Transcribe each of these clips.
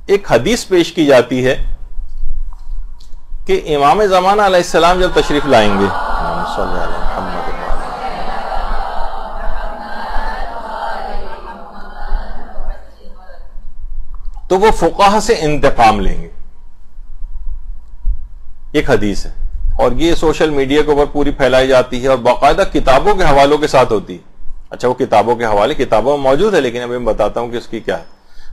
ایک حدیث پیش کی جاتی ہے کہ امام زمانہ علیہ السلام جب تشریف لائیں گے تو وہ فقہا سے انتقام لیں گے. ایک حدیث ہے اور یہ سوشل میڈیا کے اوپر پوری پھیلائی جاتی ہے اور باقاعدہ کتابوں کے حوالوں کے ساتھ ہوتی ہے. اچھا وہ کتابوں کے حوالے کتابوں میں موجود ہے لیکن ابھی میں بتاتا ہوں کہ اس کی کیا ہے.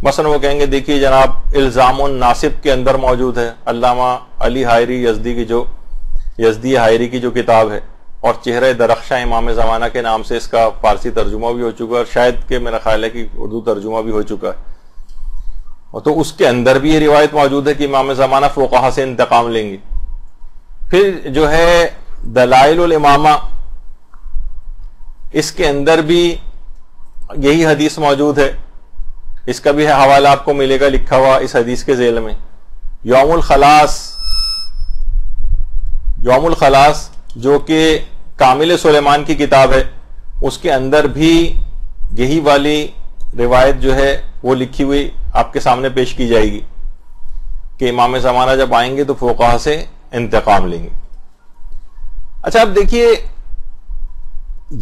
مثلا وہ کہیں گے دیکھیے جناب الزام الناصب کے اندر موجود ہے علامہ علی حائری یزدی حائری کی جو کتاب ہے اور چہرہ درخشاں امام زمانہ کے نام سے اس کا فارسی ترجمہ بھی ہو چکا ہے اور شاید کہ میرا خیال ہے کہ اردو ترجمہ بھی ہو چکا ہے. تو اس کے اندر بھی یہ روایت موجود ہے کہ امام زمانہ فقہا سے انتقام لیں گے. پھر جو ہے دلائل الامامہ اس کے اندر بھی یہی حدیث موجود ہے. اس کا بھی حوالہ آپ کو ملے گا لکھا ہوا اس حدیث کے ذیل میں. یوم الخلاص جو کہ کامل سلیمان کی کتاب ہے اس کے اندر بھی یہی والی روایت جو ہے وہ لکھی ہوئی آپ کے سامنے پیش کی جائے گی کہ امام زمانہ جب آئیں گے تو فقہا سے انتقام لیں گے. اچھا اب دیکھیے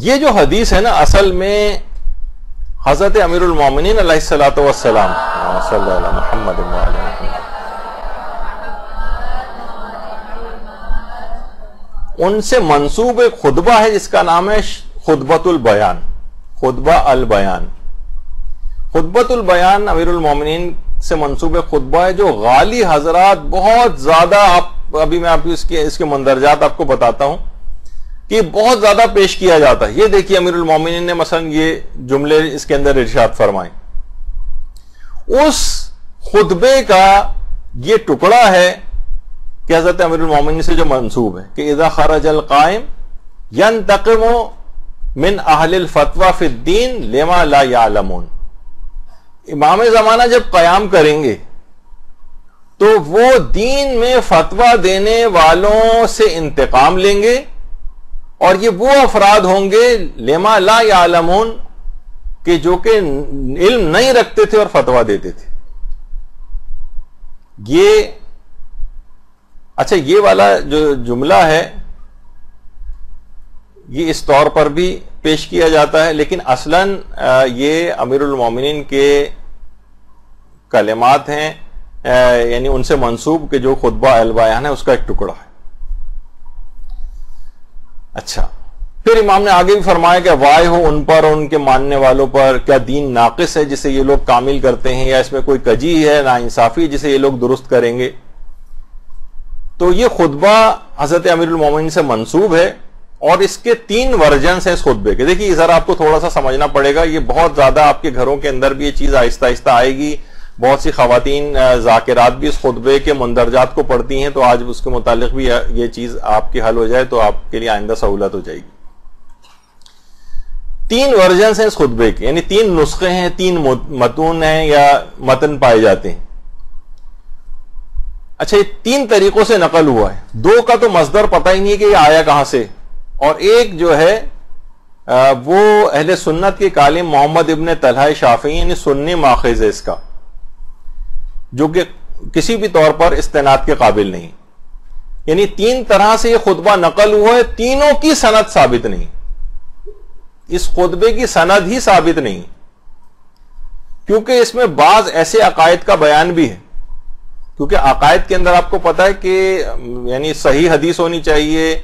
یہ جو حدیث ہے نا اصل میں حضرت امیر المومنین علیہ الصلوۃ والسلام صلی اللہ علیہ محمد ان سے منسوب ایک خطبہ ہے جس کا نام ہے خطبۃ البیان. خطبۃ البیان امیر المومنین سے منسوب خطبہ ہے جو غالی حضرات بہت زیادہ ابھی میں آپ اس کے مندرجات آپ کو بتاتا ہوں کہ بہت زیادہ پیش کیا جاتا ہے. یہ دیکھیے امیر المومنین نے مثلا یہ جملے اس کے اندر ارشاد فرمائے. اس خطبے کا یہ ٹکڑا ہے کہ حضرت امیر المومنین سے جو منسوب ہے کہ اذا خرج القائم ينتقم من اہل الفتوى فی الدین لما لا يعلمون. امام زمانہ جب قیام کریں گے تو وہ دین میں فتویٰ دینے والوں سے انتقام لیں گے اور یہ وہ افراد ہوں گے لما لا یعلمون کہ جو کہ علم نہیں رکھتے تھے اور فتویٰ دیتے تھے. یہ والا جو جملہ ہے یہ اس طور پر بھی پیش کیا جاتا ہے لیکن اصلاً یہ امیر المومنین کے کلمات ہیں یعنی ان سے منسوب کہ جو خطبہ البیان ہے اس کا ایک ٹکڑا ہے. اچھا پھر امام نے آگے بھی فرمایا کہ وائے ہو ان پر اور ان کے ماننے والوں پر کیا دین ناقص ہے جسے یہ لوگ کامل کرتے ہیں یا اس میں کوئی کجی ہے ناانصافی جسے یہ لوگ درست کریں گے. تو یہ خطبہ حضرت امیر المومنین سے منسوب ہے اور اس کے 3 ورژنز ہیں اس خطبے کے. دیکھیے ذرا آپ کو تھوڑا سا سمجھنا پڑے گا. یہ بہت زیادہ آپ کے گھروں کے اندر بھی یہ چیز آہستہ آہستہ آئے گی. بہت سی خواتین ذاکرات بھی اس خطبے کے مندرجات کو پڑھتی ہیں تو آج اس کے متعلق بھی یہ چیز آپ کی حل ہو جائے تو آپ کے لیے آئندہ سہولت ہو جائے گی. 3 ورژنز ہیں اس خطبے کے یعنی 3 نسخے ہیں 3 متون ہیں یا متن پائے جاتے ہیں. اچھا یہ 3 طریقوں سے نقل ہوا ہے. 2 کا تو مصدر پتہ ہی نہیں ہے کہ یہ آیا کہاں سے اور ایک جو ہے وہ اہل سنت کے کالم محمد ابن طلحہ شافعی یعنی سنی ماخذ ہے اس کا جو کہ کسی بھی طور پر استناد کے قابل نہیں. یعنی 3 طرح سے یہ خطبہ نقل ہوا ہے. تینوں کی سند ثابت نہیں. اس خطبے کی سند ہی ثابت نہیں کیونکہ اس میں بعض ایسے عقائد کا بیان بھی ہے کیونکہ عقائد کے اندر آپ کو پتا ہے کہ یعنی صحیح حدیث ہونی چاہیے.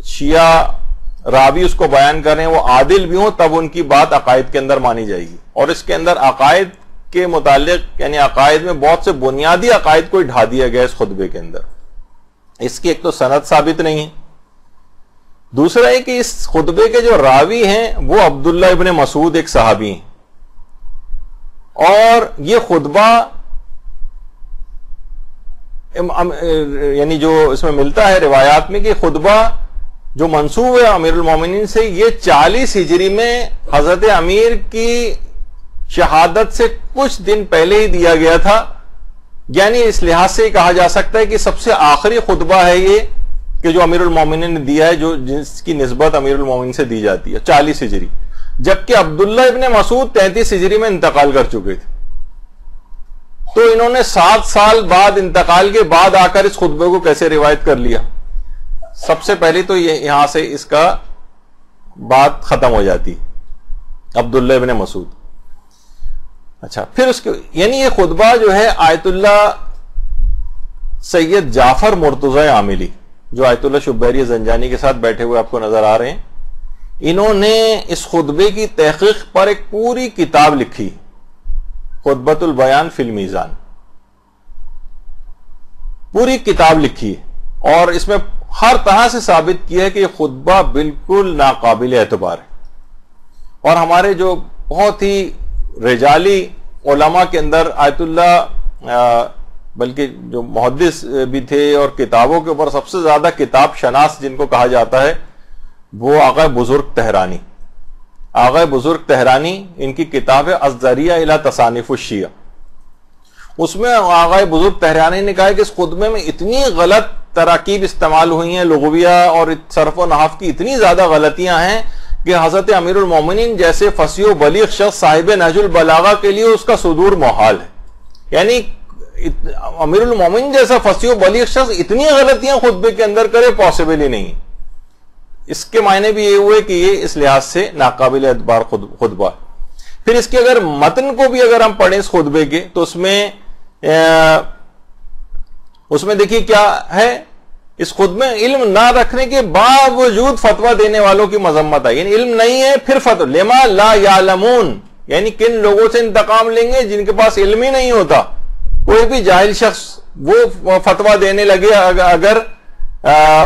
شیعہ راوی اس کو بیان کریں وہ عادل بھی ہوں تب ان کی بات عقائد کے اندر مانی جائے گی اور اس کے اندر عقائد کے متعلق یعنی عقائد میں بہت سے بنیادی عقائد کو ڈھا دیا گیا اس خطبے کے اندر. اس کی ایک تو سند ثابت نہیں ہے. دوسرا ہے کہ اس خطبے کے جو راوی ہیں وہ عبداللہ ابن مسعود ایک صحابی ہیں اور یہ خطبہ یعنی جو اس میں ملتا ہے روایات میں کہ خطبہ جو منسوب ہے امیر المومنین سے یہ 40 ہجری میں حضرت امیر کی شہادت سے کچھ دن پہلے ہی دیا گیا تھا. یعنی اس لحاظ سے کہا جا سکتا ہے کہ سب سے آخری خطبہ ہے یہ کہ جو امیر المومنین نے دیا ہے جس کی نسبت امیر المومنین سے دی جاتی ہے 40 ہجری جبکہ عبداللہ ابن مسعود 33 ہجری میں انتقال کر چکے تھے. تو انہوں نے 7 سال بعد انتقال کے بعد آ کر اس خطبے کو کیسے روایت کر لیا؟ سب سے پہلے تو یہاں سے اس کا بات ختم ہو جاتی، عبداللہ ابن مسعود. اچھا، پھر اس کے یعنی یہ خطبہ جو ہے آیت اللہ سید جعفر مرتضی عاملی، جو آیت اللہ شبیری زنجانی کے ساتھ بیٹھے ہوئے آپ کو نظر آ رہے ہیں، انہوں نے اس خطبے کی تحقیق پر ایک پوری کتاب لکھی، خطبۃ البیان فی المیزان. پوری کتاب لکھی اور اس میں ہر طرح سے ثابت کیا ہے کہ یہ خطبہ بالکل ناقابل اعتبار ہے. اور ہمارے جو بہت ہی رجالی علماء کے اندر آیت اللہ بلکہ جو محدث بھی تھے اور کتابوں کے اوپر سب سے زیادہ کتاب شناس جن کو کہا جاتا ہے، وہ آغا بزرگ طحرانی. آغا بزرگ طحرانی، ان کی کتاب ہے الذریعہ الی تصانیف الشیعہ. اس میں آغا بزرگ طحرانی نے کہا ہے کہ اس خطبے میں اتنی غلط تراکیب استعمال ہوئی ہیں، لغویہ اور صرف و نحو کی اتنی زیادہ غلطیاں ہیں کہ حضرت امیر المومنین جیسے فصیح و بلیغ شخص صاحب نہج البلاغہ کے لیے اس کا صدور محال ہے. یعنی امیر المومنین جیسا فصیح و بلیغ شخص اتنی غلطیاں خطبے کے اندر کرے، پاسبل ہی نہیں. اس کے معنی بھی یہ ہوئے کہ یہ اس لحاظ سے ناقابل اعتبار خطبہ. پھر اس کے اگر متن کو بھی اگر ہم پڑھیں اس خطبے کے، تو اس میں دیکھیے کیا ہے، اس خطبے میں علم نہ رکھنے کے باوجود فتویٰ دینے والوں کی مذمت ہے. یعنی علم نہیں ہے پھر فتویٰ، لما لا یعلمون، یعنی کن لوگوں سے انتقام لیں گے جن کے پاس علم ہی نہیں ہوتا. کوئی بھی جاہل شخص وہ فتویٰ دینے لگے، اگر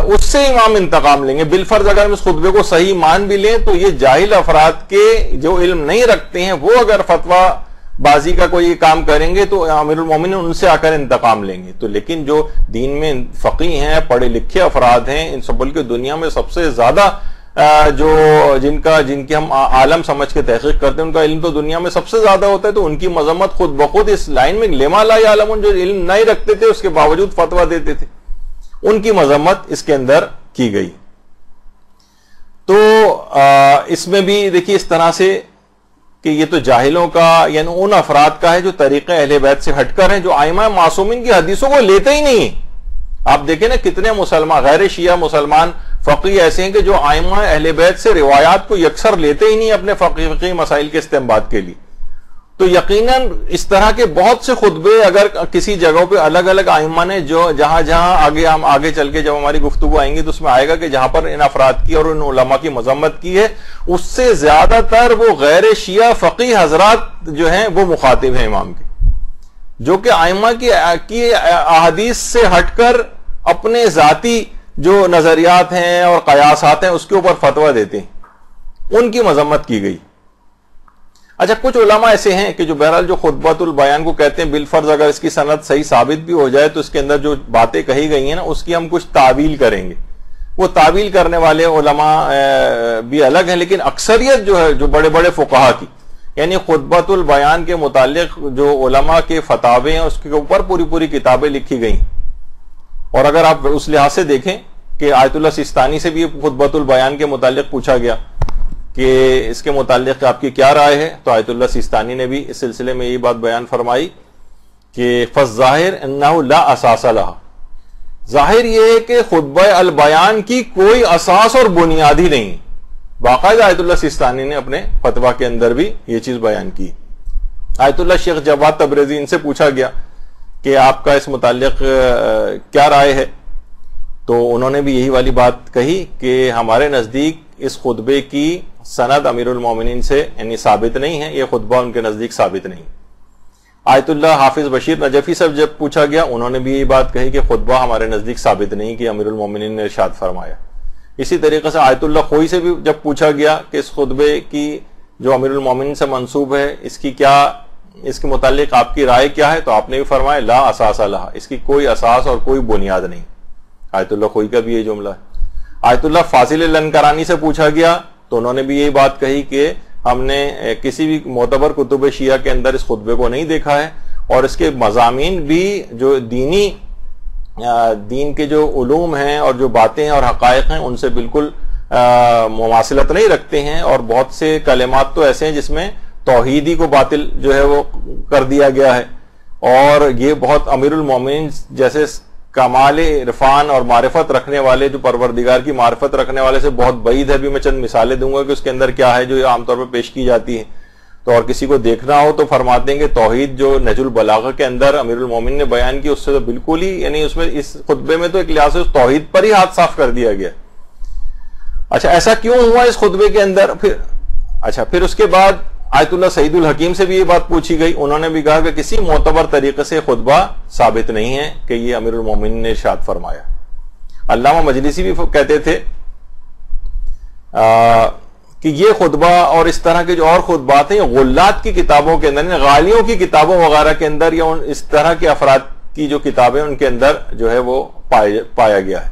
اس سے امام انتقام لیں گے. بالفرض اگر ہم اس خطبے کو صحیح مان بھی لیں تو یہ جاہل افراد کے جو علم نہیں رکھتے ہیں، وہ اگر فتویٰ بازی کا کوئی کام کریں گے تو امیر المومنین ان سے آ کر انتقام لیں گے. تو لیکن جو دین میں فقیہ ہیں، پڑھے لکھے افراد ہیں، ان سب بلکہ دنیا میں سب سے زیادہ جن کی ہم عالم سمجھ کے تحقیق کرتے ہیں، ان کا علم تو دنیا میں سب سے زیادہ ہوتا ہے، تو ان کی مذمت خود بخود اس لائن میں لما لا یعلمون، جو علم نہیں رکھتے تھے اس کے باوجود فتویٰ دیتے تھے، ان کی مذمت اس کے اندر کی گئی. تو اس میں بھی دیکھیے اس طرح سے کہ یہ تو جاہلوں کا، یعنی ان افراد کا ہے جو طریقہ اہل بیت سے ہٹ کر ہیں، جو ائمہ معصومین کی حدیثوں کو لیتے ہی نہیں. آپ دیکھیں نا کتنے مسلمان، غیر شیعہ مسلمان فقیہ ایسے ہیں کہ جو ائمہ اہل بیت سے روایات کو یکسر لیتے ہی نہیں اپنے فقہی مسائل کے استنباط کے لیے. تو یقیناً اس طرح کے بہت سے خطبے اگر کسی جگہوں پہ الگ الگ ائمہ نے جو جہاں ہم آگے چل کے جب ہماری گفتگو آئیں گی تو اس میں آئے گا کہ جہاں پر ان افراد کی اور ان علماء کی مذمت کی ہے، اس سے زیادہ تر وہ غیر شیعہ فقیہ حضرات جو ہیں وہ مخاطب ہیں امام کے، جو کہ ائمہ کی احادیث سے ہٹ کر اپنے ذاتی جو نظریات ہیں اور قیاسات ہیں اس کے اوپر فتویٰ دیتے ہیں. ان کی مذمت کی گئی. اچھا، کچھ علماء ایسے ہیں کہ جو بہرحال جو خطبۃ البیان کو کہتے ہیں، بالفرض اگر اس کی سند صحیح ثابت بھی ہو جائے تو اس کے اندر جو باتیں کہی گئی ہیں نا اس کی ہم کچھ تعویل کریں گے. وہ تعویل کرنے والے علماء بھی الگ ہیں، لیکن اکثریت جو ہے جو بڑے بڑے فقہا کی، یعنی خطبۃ البیان کے متعلق جو علماء کے فتاوے ہیں اس کے اوپر پوری کتابیں لکھی گئی. اور اگر آپ اس لحاظ سے دیکھیں کہ آیت اللہ سیستانی سے بھی خطبۃ البیان کے متعلق پوچھا گیا کہ اس کے متعلق آپ کی کیا رائے ہے، تو آیت اللہ سیستانی نے بھی اس سلسلے میں یہ بات بیان فرمائی کہ فالظاہر انہ لا اساس لہا، ظاہر یہ ہے کہ خطبہ البیان کی کوئی اساس اور بنیاد ہی نہیں. باقاعدہ آیت اللہ سیستانی نے اپنے فتویٰ کے اندر بھی یہ چیز بیان کی. آیت اللہ شیخ جواد تبریزی، ان سے پوچھا گیا کہ آپ کا اس متعلق کیا رائے ہے، تو انہوں نے بھی یہی والی بات کہی کہ ہمارے نزدیک اس خطبے کی سند امیر المومنین سے یعنی ثابت نہیں ہے، یہ خطبہ ان کے نزدیک ثابت نہیں. آیت اللہ حافظ بشیر نجفی سے جب پوچھا گیا، انہوں نے بھی یہ بات کہی کہ خطبہ ہمارے نزدیک ثابت نہیں کہ امیر المومنین نے ارشاد فرمایا. اسی طریقے سے آیت اللہ خوئی سے بھی جب پوچھا گیا کہ اس خطبے کی جو امیر المومنین سے منسوب ہے اس کے متعلق آپ کی رائے کیا ہے، تو آپ نے بھی فرمایا لا اساس لہا، اس کی کوئی اساس اور کوئی بنیاد نہیں. آیت اللہ خوئی کا بھی یہ جملہ ہے. آیت اللہ فاضل لنکرانی سے پوچھا گیا تو انہوں نے بھی یہی بات کہی کہ ہم نے کسی بھی معتبر کتب شیعہ کے اندر اس خطبے کو نہیں دیکھا ہے، اور اس کے مضامین بھی جو دین کے جو علوم ہیں اور جو باتیں اور حقائق ہیں ان سے بالکل مماثلت نہیں رکھتے ہیں، اور بہت سے کلمات تو ایسے ہیں جس میں توحیدی کو باطل جو ہے وہ کر دیا گیا ہے، اور یہ بہت امیر المومنین جیسے کمال عرفان اور معرفت رکھنے والے، جو پروردگار کی معرفت رکھنے والے سے بہت بعید ہے. بھی میں چند مثالیں دوں گا کہ اس کے اندر کیا ہے جو عام طور پر پیش کی جاتی ہے. تو اور کسی کو دیکھنا ہو تو فرماتے ہیں کہ توحید جو نہج البلاغہ کے اندر امیر المومنین نے بیان کی، اس سے تو بالکل ہی یعنی اس میں اس خطبے میں تو ایک لحاظ سے توحید پر ہی ہاتھ صاف کر دیا گیا. اچھا ایسا کیوں ہوا اس خطبے کے اندر؟ پھر اس کے بعد آیت اللہ سعید الحکیم سے بھی یہ بات پوچھی گئی. انہوں نے بھی کہا کہ کسی معتبر طریقے سے خطبہ ثابت نہیں ہے کہ یہ امیر المومنین نے ارشاد فرمایا. علامہ مجلسی بھی کہتے تھے کہ یہ خطبہ اور اس طرح کے جو اور خطبات ہیں غلات کی کتابوں کے اندر، غالیوں کی کتابوں وغیرہ کے اندر یا اس طرح کے افراد کی جو کتابیں ان کے اندر جو ہے وہ پایا گیا ہے.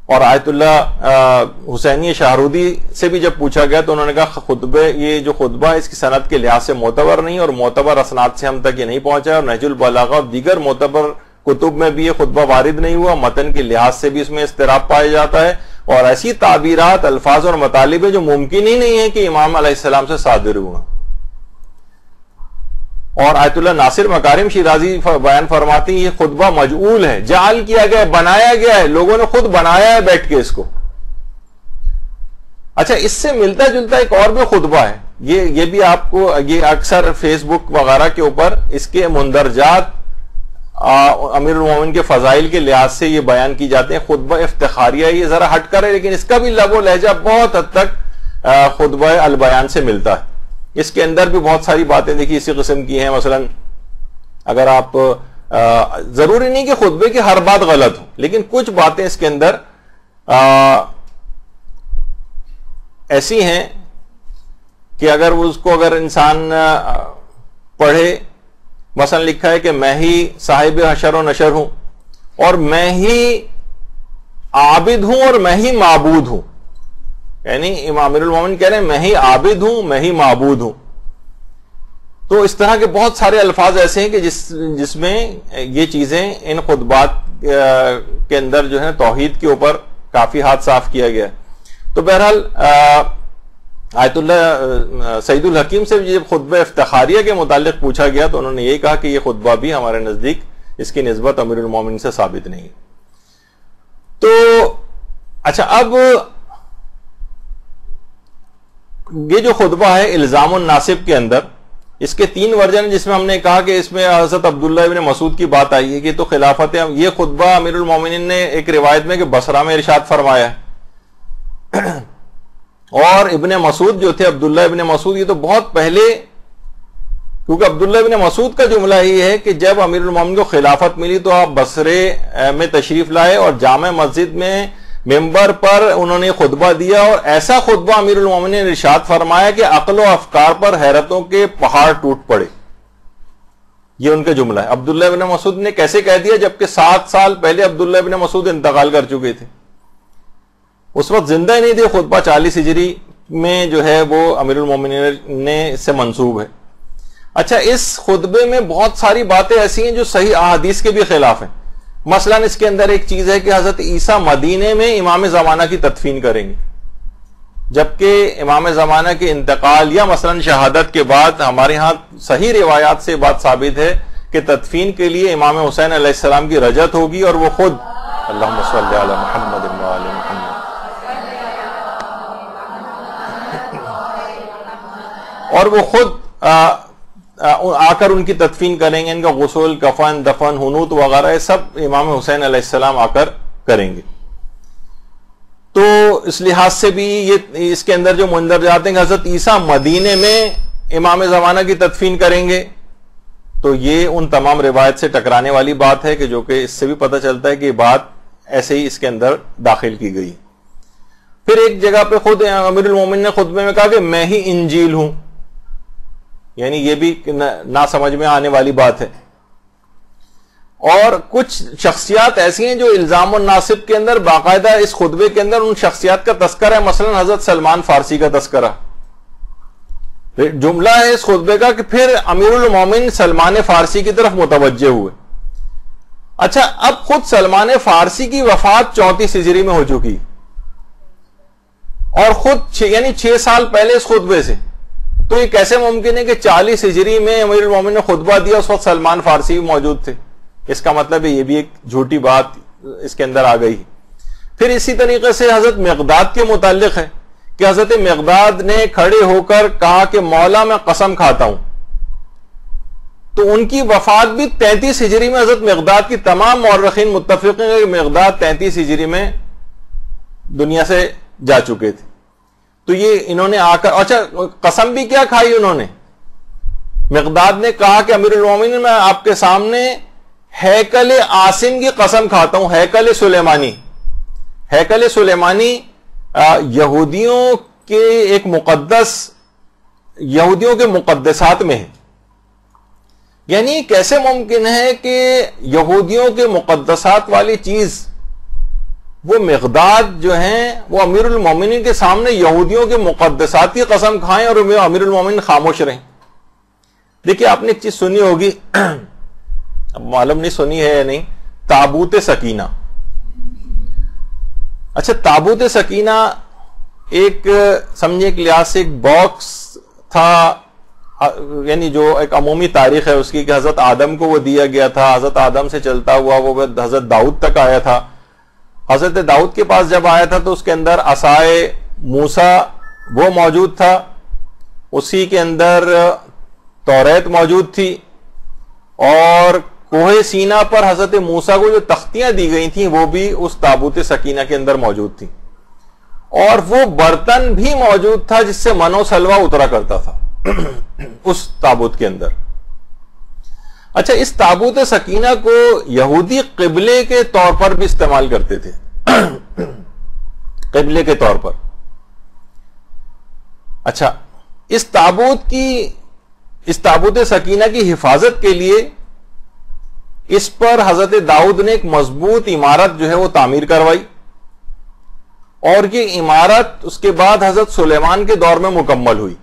اور آیت اللہ حسینی شاہرودی سے بھی جب پوچھا گیا تو انہوں نے کہا یہ جو خطبہ ہے اس کی سند کے لحاظ سے معتبر نہیں، اور معتبر اسناد سے ہم تک یہ نہیں پہنچا، اور نہج البلاغہ اور دیگر معتبر کتب میں بھی یہ خطبہ وارد نہیں ہوا. متن کے لحاظ سے بھی اس میں اضطراب پایا جاتا ہے، اور ایسی تعبیرات، الفاظ اور مطالب ہیں جو ممکن ہی نہیں ہے کہ امام علیہ السلام سے صادر ہوا. اور آیت اللہ ناصر مکارم شیرازی بیان فرماتی ہیں یہ خطبہ مجعول ہے، جعل کیا گیا ہے، بنایا گیا ہے، لوگوں نے خود بنایا ہے بیٹھ کے اس کو. اچھا اس سے ملتا جلتا ایک اور بھی خطبہ ہے، یہ بھی آپ کو یہ اکثر فیس بک وغیرہ کے اوپر اس کے مندرجات امیر المومنین کے فضائل کے لحاظ سے یہ بیان کی جاتے ہیں. خطبہ افتخاریہ یہ ذرا ہٹ کر ہے، لیکن اس کا بھی لب و لہجہ بہت حد تک خطبہ البیان سے ملتا ہے. اس کے اندر بھی بہت ساری باتیں دیکھیے اسی قسم کی ہیں. مثلا اگر آپ ضروری نہیں کہ خطبے کی ہر بات غلط ہو، لیکن کچھ باتیں اس کے اندر ایسی ہیں کہ اگر اس کو اگر انسان پڑھے، مثلا لکھا ہے کہ میں ہی صاحب حشر و نشر ہوں، اور میں ہی عابد ہوں اور میں ہی معبود ہوں. یعنی امام امیر المومنین کہہ رہے ہیں میں ہی عابد ہوں، میں ہی معبود ہوں. تو اس طرح کے بہت سارے الفاظ ایسے ہیں کہ جس میں یہ چیزیں ان خطبات کے اندر جو ہے توحید کے اوپر کافی ہاتھ صاف کیا گیا. تو بہرحال آیت اللہ سعید الحکیم سے جب خطبہ افتخاریہ کے متعلق پوچھا گیا تو انہوں نے یہ کہا کہ یہ خطبہ بھی ہمارے نزدیک اس کی نسبت امیر المومنین سے ثابت نہیں. تو اچھا اب یہ جو خطبہ ہے الزام الناصب کے اندر اس کے 3 ورژن ہیں، جس میں ہم نے کہا کہ اس میں حضرت عبداللہ ابن مسعود کی بات آئی ہے کہ تو خلافت ہے. یہ خطبہ امیر المومنین نے ایک روایت میں کہ بصرہ میں ارشاد فرمایا ہے، اور ابن مسعود جو تھے عبداللہ ابن مسعود یہ تو بہت پہلے، کیونکہ عبداللہ ابن مسعود کا جملہ یہ ہے کہ جب امیر المومنین کو خلافت ملی تو آپ بصرے میں تشریف لائے اور جامع مسجد میں ممبر پر انہوں نے خطبہ دیا، اور ایسا خطبہ امیر المومنین نے ارشاد فرمایا کہ عقل و افکار پر حیرتوں کے پہاڑ ٹوٹ پڑے. یہ ان کا جملہ ہے. عبداللہ ابن مسعود نے کیسے کہہ دیا جبکہ 7 سال پہلے عبداللہ ابن مسعود انتقال کر چکے تھے، اس وقت زندہ ہی نہیں تھے. خطبہ 40 ہجری میں جو ہے وہ امیر المومنین نے سے منسوب ہے. اچھا اس خطبے میں بہت ساری باتیں ایسی ہیں جو صحیح احادیث کے بھی خلاف ہیں. مثلا اس کے اندر ایک چیز ہے کہ حضرت عیسیٰ مدینے میں امام زمانہ کی تدفین کریں گے، جبکہ امام زمانہ کے انتقال یا مثلا شہادت کے بعد ہمارے ہاں صحیح روایات سے بات ثابت ہے کہ تدفین کے لیے امام حسین علیہ السلام کی رجعت ہوگی، اور وہ خود اللہم صلی علی محمد و علی محمد اور وہ خود آ کر ان کی تدفین کریں گے. ان کا غسل، کفن، دفن، حنوط وغیرہ سب امام حسین علیہ السلام آ کر کریں گے. تو اس لحاظ سے بھی یہ اس کے اندر جو مندرجات ہیں کہ حضرت عیسیٰ مدینے میں امام زمانہ کی تدفین کریں گے، تو یہ ان تمام روایت سے ٹکرانے والی بات ہے کہ جو کہ اس سے بھی پتہ چلتا ہے کہ یہ بات ایسے ہی اس کے اندر داخل کی گئی. پھر ایک جگہ پہ خود امیر المومنین نے خطبے میں کہا کہ میں ہی انجیل ہوں، یعنی یہ بھی نہ سمجھ میں آنے والی بات ہے. اور کچھ شخصیات ایسی ہیں جو الزام الناصب کے اندر باقاعدہ اس خطبے کے اندر ان شخصیات کا تذکرہ ہے. مثلا حضرت سلمان فارسی کا تذکرہ جملہ ہے اس خطبے کا کہ پھر امیر المومنین سلمان فارسی کی طرف متوجہ ہوئے. اچھا اب خود سلمان فارسی کی وفات 34 ہجری میں ہو چکی، اور خود یعنی 6 سال پہلے اس خطبے سے تو یہ کیسے ممکن ہے کہ 40 ہجری میں امیر المومنین نے خطبہ دیا، اس وقت سلمان فارسی بھی موجود تھے؟ اس کا مطلب ہے یہ بھی ایک جھوٹی بات اس کے اندر آ گئی۔ پھر اسی طریقے سے حضرت مقداد کے متعلق ہے کہ حضرت مقداد نے کھڑے ہو کر کہا کہ مولا میں قسم کھاتا ہوں، تو ان کی وفات بھی 33 ہجری میں حضرت مقداد کی تمام مورخین متفق ہیں کہ مقداد 33 ہجری میں دنیا سے جا چکے تھے۔ تو یہ انہوں نے آ کر، اچھا قسم بھی کیا کھائی انہوں نے؟ مقداد نے کہا کہ امیر المومنین میں آپ کے سامنے ہیکل عاصم کی قسم کھاتا ہوں، ہیکل سلیمانی۔ ہیکل سلیمانی یہودیوں کے ایک مقدس، یہودیوں کے مقدسات میں ہے۔ یعنی کیسے ممکن ہے کہ یہودیوں کے مقدسات والی چیز وہ مقداد جو ہیں وہ امیر المومنین کے سامنے یہودیوں کے مقدسات کی قسم کھائیں اور امیر المومنین خاموش رہیں؟ دیکھیے آپ نے ایک چیز سنی ہوگی، اب معلوم نہیں سنی ہے یا نہیں، تابوت سکینہ۔ اچھا تابوت سکینہ ایک سمجھے ایک لحاظ سے ایک باکس تھا، یعنی جو ایک عمومی تاریخ ہے اس کی کہ حضرت آدم کو وہ دیا گیا تھا، حضرت آدم سے چلتا ہوا وہ حضرت داؤد تک آیا تھا۔ حضرت داؤد کے پاس جب آیا تھا تو اس کے اندر عصائے موسیٰ وہ موجود تھا، اسی کے اندر توریت موجود تھی، اور کوہ سینا پر حضرت موسیٰ کو جو تختیاں دی گئی تھیں وہ بھی اس تابوت سکینہ کے اندر موجود تھیں، اور وہ برتن بھی موجود تھا جس سے من و سلوہ اترا کرتا تھا اس تابوت کے اندر۔ اچھا اس تابوت سکینہ کو یہودی قبلے کے طور پر بھی استعمال کرتے تھے، قبلے کے طور پر۔ اچھا اس تابوت سکینہ کی حفاظت کے لیے اس پر حضرت داؤد نے ایک مضبوط عمارت جو ہے وہ تعمیر کروائی، اور یہ عمارت اس کے بعد حضرت سلیمان کے دور میں مکمل ہوئی۔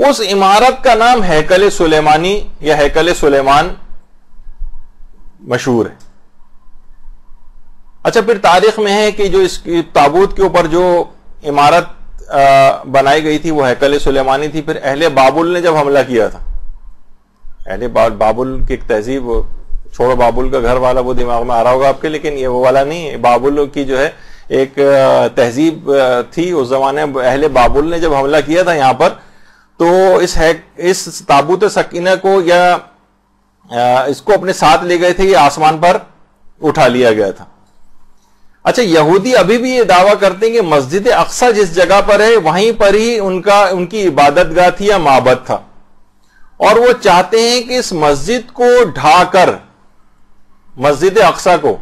اس عمارت کا نام ہیکل سلیمانی یا ہیکل سلیمان مشہور ہے۔ اچھا پھر تاریخ میں ہے کہ جو اس تابوت کے اوپر جو عمارت بنائی گئی تھی وہ ہیکل سلیمانی تھی۔ پھر اہل بابل نے جب حملہ کیا تھا، اہل بابل کی ایک تہذیب، چھوڑو بابل کا گھر والا وہ دماغ میں آ رہا ہوگا آپ کے، لیکن یہ وہ والا نہیں ہے، بابل کی جو ہے ایک تہذیب تھی اس زمانے میں۔ اہل بابل نے جب حملہ کیا تھا یہاں پر تو اس تابوت سکینہ کو یا اس کو اپنے ساتھ لے گئے تھے، یہ آسمان پر اٹھا لیا گیا تھا۔ اچھا یہودی ابھی بھی یہ دعویٰ کرتے ہیں کہ مسجد اقصی جس جگہ پر ہے وہیں پر ہی ان کی عبادت گاہ تھی یا معبد تھا، اور وہ چاہتے ہیں کہ اس مسجد کو ڈھا کر، مسجد اقصی کو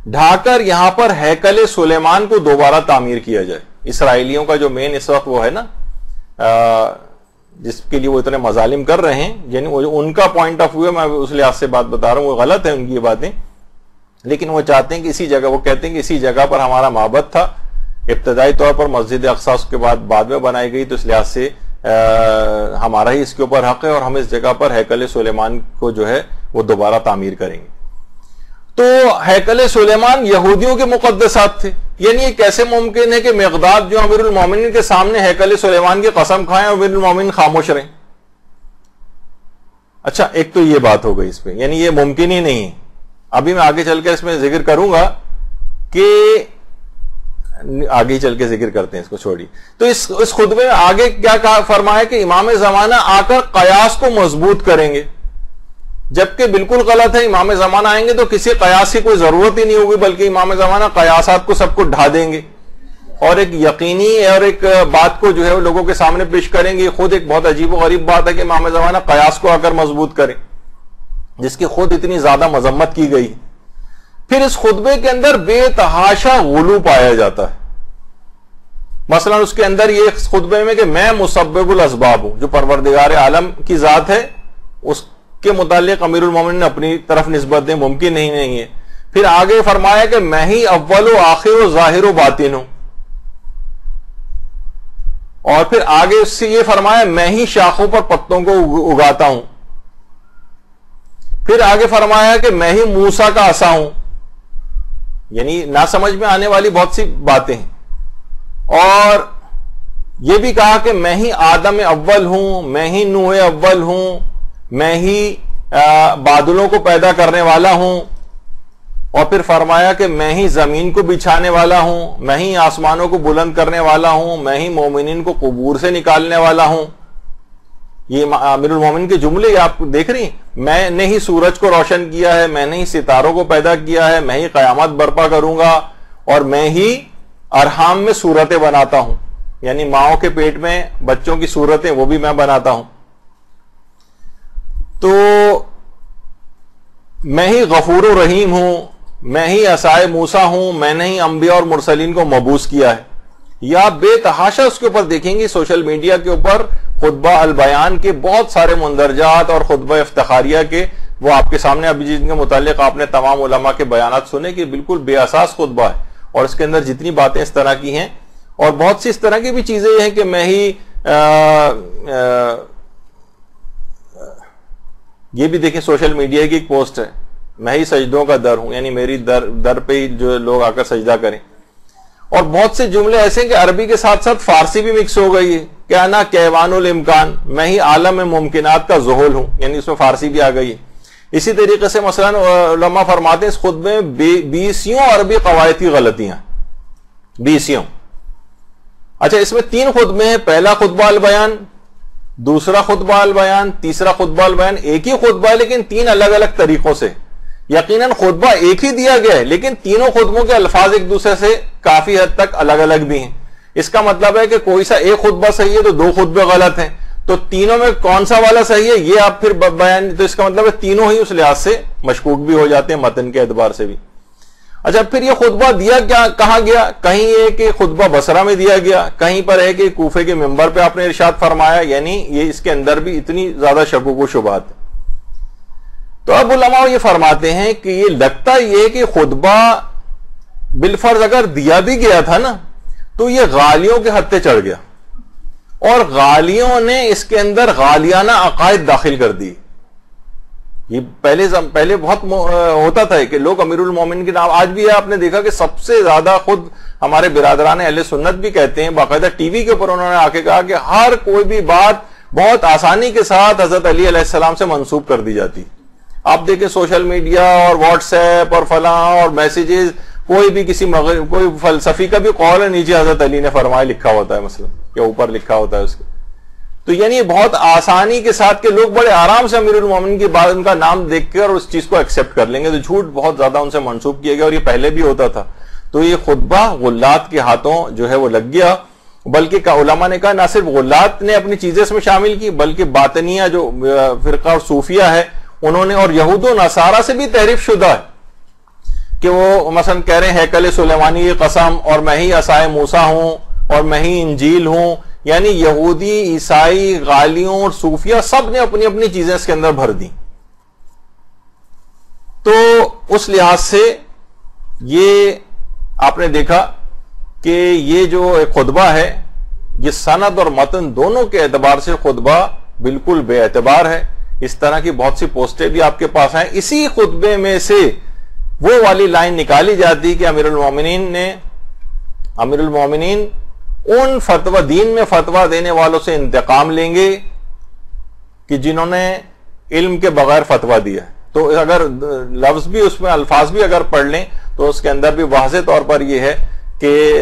ڈھا کر یہاں پر ہیکل سلیمان کو دوبارہ تعمیر کیا جائے۔ اسرائیلیوں کا جو مین اس وقت وہ ہے نا، جس کے لیے وہ اتنے مظالم کر رہے ہیں، یعنی ان کا پوائنٹ آف ویو ہے، میں اس لحاظ سے بات بتا رہا ہوں، وہ غلط ہے ان کی یہ باتیں، لیکن وہ چاہتے ہیں کہ اسی جگہ، وہ کہتے ہیں کہ اسی جگہ پر ہمارا معبد تھا، ابتدائی طور پر مسجد اقصی اس کے بعد میں بنائی گئی، تو اس لحاظ سے ہمارا ہی اس کے اوپر حق ہے، اور ہم اس جگہ پر ہیکل سلیمان کو جو ہے وہ دوبارہ تعمیر کریں گے۔ تو ہیکل سلیمان یہودیوں کے مقدسات تھے، یعنی یہ کیسے ممکن ہے کہ مقداد جو امیر المومنین کے سامنے ہیکل سلیمان کی قسم کھائیں اور امیر المومنین خاموش رہیں؟ اچھا ایک تو یہ بات ہو گئی اس پہ، یعنی یہ ممکن ہی نہیں ہے۔ ابھی میں آگے چل کے اس میں ذکر کروں گا کہ آگے چل کے ذکر کرتے ہیں، اس کو چھوڑی۔ تو اس خطبے میں آگے کیا فرمایا کہ امام زمانہ آ کر قیاس کو مضبوط کریں گے، جبکہ بالکل غلط ہے۔ امام زمانہ آئیں گے تو کسی قیاس کی کوئی ضرورت ہی نہیں ہوگی، بلکہ امام زمانہ قیاسات کو سب کو ڈھا دیں گے، اور ایک یقینی اور ایک بات کو جو ہے وہ لوگوں کے سامنے پیش کریں گے۔ خود ایک بہت عجیب و غریب بات ہے کہ امام زمانہ قیاس کو آ کر مضبوط کریں، جس کی خود اتنی زیادہ مذمت کی گئی۔ پھر اس خطبے کے اندر بے تحاشا غلو پایا جاتا ہے۔ مثلا اس کے اندر یہ خطبے میں کہ میں مسبب الاسباب ہوں، جو پروردگار عالم کی ذات ہے اس کے متعلق امیر المومنین نے اپنی طرف نسبت دیں، ممکن نہیں ہے۔ پھر آگے فرمایا کہ میں ہی اول و آخر و ظاہر و باطن ہوں، اور پھر آگے اس سے یہ فرمایا میں ہی شاخوں پر پتوں کو اگاتا ہوں۔ پھر آگے فرمایا کہ میں ہی موسیٰ کا عصا ہوں، یعنی نہ سمجھ میں آنے والی بہت سی باتیں ہیں۔ اور یہ بھی کہا کہ میں ہی آدم اول ہوں، میں ہی نوح اول ہوں، میں ہی بادلوں کو پیدا کرنے والا ہوں، اور پھر فرمایا کہ میں ہی زمین کو بچھانے والا ہوں، میں ہی آسمانوں کو بلند کرنے والا ہوں، میں ہی مومنین کو قبور سے نکالنے والا ہوں. یہ امیر المومنین کے جملے آپ دیکھ رہی ہیں. میں نے ہی سورج کو روشن کیا ہے، میں نے ہی ستاروں کو پیدا کیا ہے، میں ہی قیامت برپا کروں گا، اور میں ہی ارحام میں صورتیں بناتا ہوں، یعنی ماؤں کے پیٹ میں بچوں کی صورتیں وہ بھی میں بناتا ہوں. تو میں ہی غفور و رحیم ہوں، میں ہی عصائے موسیٰ ہوں، میں نے ہی انبیاء اور مرسلین کو مبعوث کیا ہے. یا بے تحاشا اس کے اوپر دیکھیں گے سوشل میڈیا کے اوپر خطبہ البیان کے بہت سارے مندرجات اور خطبہ افتخاریہ کے، وہ آپ کے سامنے ابھی جن کے متعلق آپ نے تمام علماء کے بیانات سنے کہ بالکل بے اساس خطبہ ہے، اور اس کے اندر جتنی باتیں اس طرح کی ہیں، اور بہت سی اس طرح کی بھی چیزیں یہ ہیں کہ میں ہی یہ بھی دیکھیں سوشل میڈیا کی ایک پوسٹ ہے، میں ہی سجدوں کا در ہوں، یعنی میری در پہ ہی جو لوگ آ کر سجدہ کریں. اور بہت سے جملے ایسے ہیں کہ عربی کے ساتھ ساتھ فارسی بھی مکس ہو گئی ہے کہ انا کیوان الامکان، میں ہی عالم ممکنات کا ذہول ہوں، یعنی اس میں فارسی بھی آ گئی ہے. اسی طریقے سے مثلا علماء فرماتے ہیں اس خطبے میں 20 عربی قواعد کی غلطیاں، 20. اچھا، اس میں 3 خطبے ہیں، پہلا خطبہ البیان، دوسرا خطبہ البیان، تیسرا خطبہ البیان. ایک ہی خطبہ ہے لیکن 3 الگ الگ طریقوں سے. یقیناً خطبہ ایک ہی دیا گیا ہے لیکن تینوں خطبوں کے الفاظ ایک دوسرے سے کافی حد تک الگ الگ بھی ہیں. اس کا مطلب ہے کہ کوئی سا ایک خطبہ صحیح ہے تو 2 خطبے غلط ہیں، تو تینوں میں کون سا والا صحیح ہے یہ آپ پھر بیان، تو اس کا مطلب ہے تینوں ہی اس لحاظ سے مشکوک بھی ہو جاتے ہیں متن کے اعتبار سے بھی. اچھا، پھر یہ خطبہ دیا کیا کہاں گیا؟ کہیں یہ کہ خطبہ بصرہ میں دیا گیا، کہیں پر ہے کہ کوفے کے منبر پہ آپ نے ارشاد فرمایا، یعنی یہ اس کے اندر بھی اتنی زیادہ شکوک و شبہات ہیں. تو اب علماء یہ فرماتے ہیں کہ یہ لگتا یہ کہ خطبہ بالفرض اگر دیا بھی گیا تھا نا تو یہ غالیوں کے حد چڑھ گیا، اور غالیوں نے اس کے اندر غالیانہ عقائد داخل کر دی. یہ پہلے بہت ہوتا تھا کہ لوگ امیر المومنین کے نام، آج بھی آپ نے دیکھا کہ سب سے زیادہ خود ہمارے برادران اہل سنت بھی کہتے ہیں، باقاعدہ ٹی وی کے اوپر انہوں نے آ کے کہا کہ ہر کوئی بھی بات بہت آسانی کے ساتھ حضرت علی علیہ السلام سے منسوب کر دی جاتی. آپ دیکھیں سوشل میڈیا اور واٹس ایپ اور فلاں اور میسیجز، کوئی بھی کسی کوئی فلسفی کا بھی قول ہے، نیچے حضرت علی نے فرمایا لکھا ہوتا ہے مثلا، یا اوپر لکھا ہوتا ہے اس کے. تو یعنی بہت آسانی کے ساتھ کہ لوگ بڑے آرام سے امیر المومنین کی بات، ان کا نام دیکھ کر اس چیز کو ایکسپٹ کر لیں گے. تو جھوٹ بہت زیادہ ان سے منسوب کیا گیا، اور یہ پہلے بھی ہوتا تھا. تو یہ خطبہ غلات کے ہاتھوں جو ہے وہ لگ گیا، بلکہ علماء نے کہا نہ صرف غلات نے اپنی چیزیں اس میں شامل کی، بلکہ باطنیہ جو فرقہ اور صوفیہ ہے انہوں نے، اور یہود و نصارہ سے بھی تحریف شدہ ہے کہ وہ مثلا کہہ رہے ہیں ہیکل سلیمانی کی قسم، اور میں ہی عصائے موسیٰ ہوں، اور میں ہی انجیل ہوں. یعنی یہودی، عیسائی، غالیوں اور صوفیہ سب نے اپنی اپنی چیزیں اس کے اندر بھر دی. تو اس لحاظ سے یہ آپ نے دیکھا کہ یہ جو ایک خطبہ ہے یہ سند اور متن دونوں کے اعتبار سے خطبہ بالکل بے اعتبار ہے. اس طرح کی بہت سی پوسٹیں بھی آپ کے پاس ہیں. اسی خطبے میں سے وہ والی لائن نکالی جاتی کہ امیر المومنین ان فتوی دین میں فتویٰ دینے والوں سے انتقام لیں گے کہ جنہوں نے علم کے بغیر فتویٰ دیا. تو اگر لفظ بھی اس میں الفاظ بھی اگر پڑھ لیں تو اس کے اندر بھی واضح طور پر یہ ہے کہ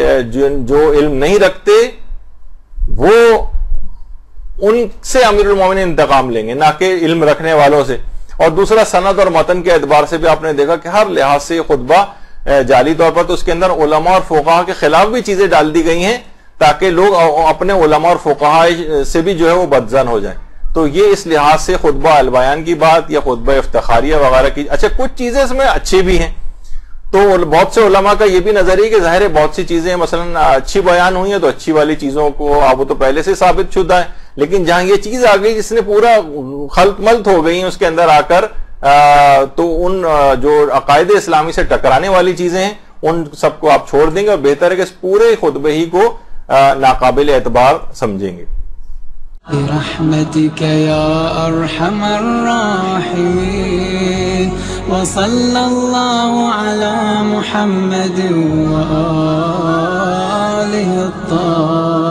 جو علم نہیں رکھتے وہ ان سے امیر المومنین انتقام لیں گے، نہ کہ علم رکھنے والوں سے. اور دوسرا سند اور متن کے اعتبار سے بھی آپ نے دیکھا کہ ہر لحاظ سے یہ خطبہ جعلی طور پر، تو اس کے اندر علماء اور فقہا کے خلاف بھی چیزیں ڈال دی گئی ہیں تاکہ لوگ اپنے علماء اور فقہا سے بھی جو ہے وہ بدظن ہو جائیں. تو یہ اس لحاظ سے خطبہ البیان کی بات یا خطبہ افتخاریہ وغیرہ کی. اچھا، کچھ چیزیں اس میں اچھی بھی ہیں، تو بہت سے علماء کا یہ بھی نظریہ کہ ظاہر ہے بہت سی چیزیں مثلا اچھی بیان ہوئی ہیں تو اچھی والی چیزوں کو وہ تو پہلے سے ثابت شدہ ہے، لیکن جہاں یہ چیز آ گئی جس نے پورا خلط ملط ہو گئی اس کے اندر آ کر، تو ان جو عقائد اسلامی سے ٹکرانے والی چیزیں ہیں ان سب کو آپ چھوڑ دیں گے، اور بہتر ہے کہ اس پورے خطبے ہی کو ناقابل اعتبار سمجھیں گے. برحمتك يا أرحم الراحمين وصلى الله على محمد وآله الطاهرين.